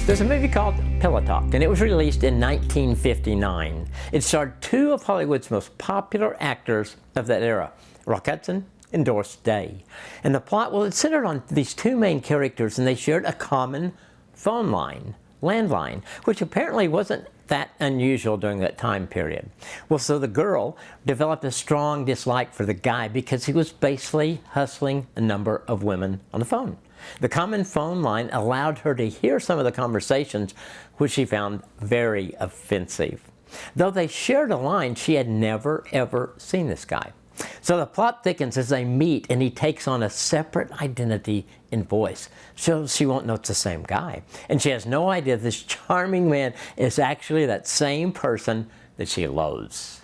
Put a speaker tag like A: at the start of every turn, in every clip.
A: There's a movie called Pillow Talk, and it was released in 1959. It starred two of Hollywood's most popular actors of that era, Rock Hudson and Doris Day. And the plot, well, it centered on these two main characters, and they shared a common phone line, landline, which apparently wasn't that unusual during that time period. Well, so the girl developed a strong dislike for the guy because he was basically hustling a number of women on the phone. The common phone line allowed her to hear some of the conversations, which she found very offensive. Though they shared a line, she had never, ever seen this guy. So the plot thickens as they meet, and he takes on a separate identity and voice, so she won't know it's the same guy. And she has no idea this charming man is actually that same person that she loathes.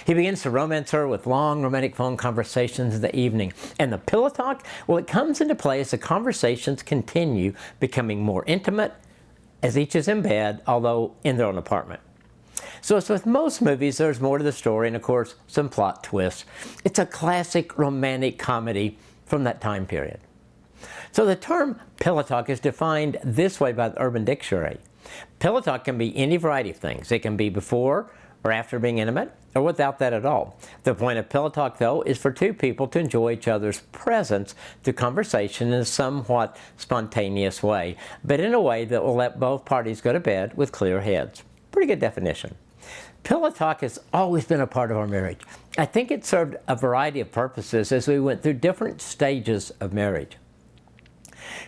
A: He begins to romance her with long romantic phone conversations in the evening. And the pillow talk, well, it comes into play as the conversations continue, becoming more intimate as each is in bed, although in their own apartment. So as with most movies, there's more to the story and, of course, some plot twists. It's a classic romantic comedy from that time period. So the term pillow talk is defined this way by the Urban Dictionary. Pillow talk can be any variety of things. It can be before or after being intimate, or without that at all. The point of pillow talk, though, is for two people to enjoy each other's presence through conversation in a somewhat spontaneous way, but in a way that will let both parties go to bed with clear heads. Pretty good definition. Pillow talk has always been a part of our marriage. I think it served a variety of purposes as we went through different stages of marriage.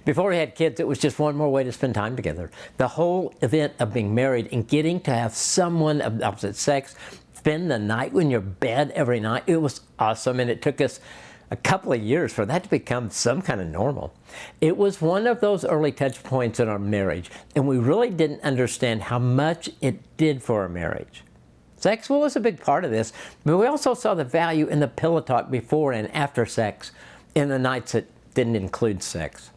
A: Before we had kids, it was just one more way to spend time together. The whole event of being married and getting to have someone of the opposite sex spend the night in your bed every night, it was awesome, and it took us a couple of years for that to become some kind of normal. It was one of those early touch points in our marriage, and we really didn't understand how much it did for our marriage. Sex was a big part of this, but we also saw the value in the pillow talk before and after sex, in the nights that didn't include sex.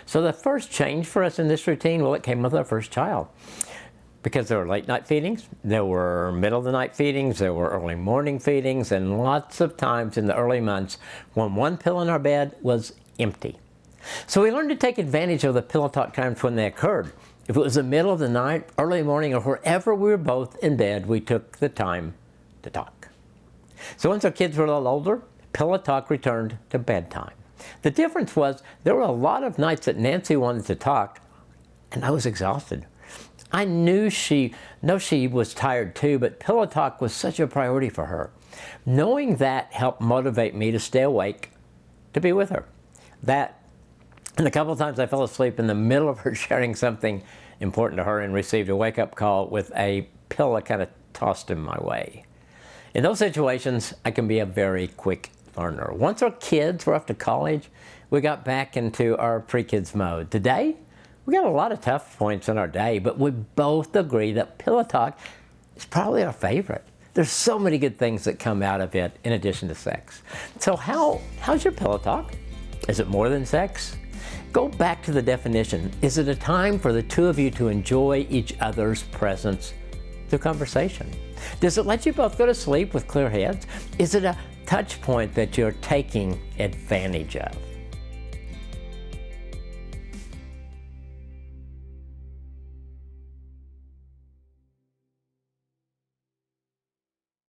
A: So the first change for us in this routine, well, it came with our first child. Because there were late night feedings, there were middle of the night feedings, there were early morning feedings, and lots of times in the early months when one pillow in our bed was empty. So we learned to take advantage of the pillow talk times when they occurred. If it was the middle of the night, early morning, or wherever we were both in bed, we took the time to talk. So once our kids were a little older, pillow talk returned to bedtime. The difference was there were a lot of nights that Nancy wanted to talk, and I was exhausted. I knew she was tired too, but pillow talk was such a priority for her. Knowing that helped motivate me to stay awake, to be with her. That, and a couple of times I fell asleep in the middle of her sharing something important to her and received a wake-up call with a pillow kind of tossed in my way. In those situations, I can be a very quick learner. Once our kids were off to college, we got back into our pre-kids mode. Today, we got a lot of tough points in our day, but we both agree that pillow talk is probably our favorite. There's so many good things that come out of it in addition to sex. So how's your pillow talk? Is it more than sex? Go back to the definition. Is it a time for the two of you to enjoy each other's presence through conversation? Does it let you both go to sleep with clear heads? Is it a touch point that you're taking advantage of?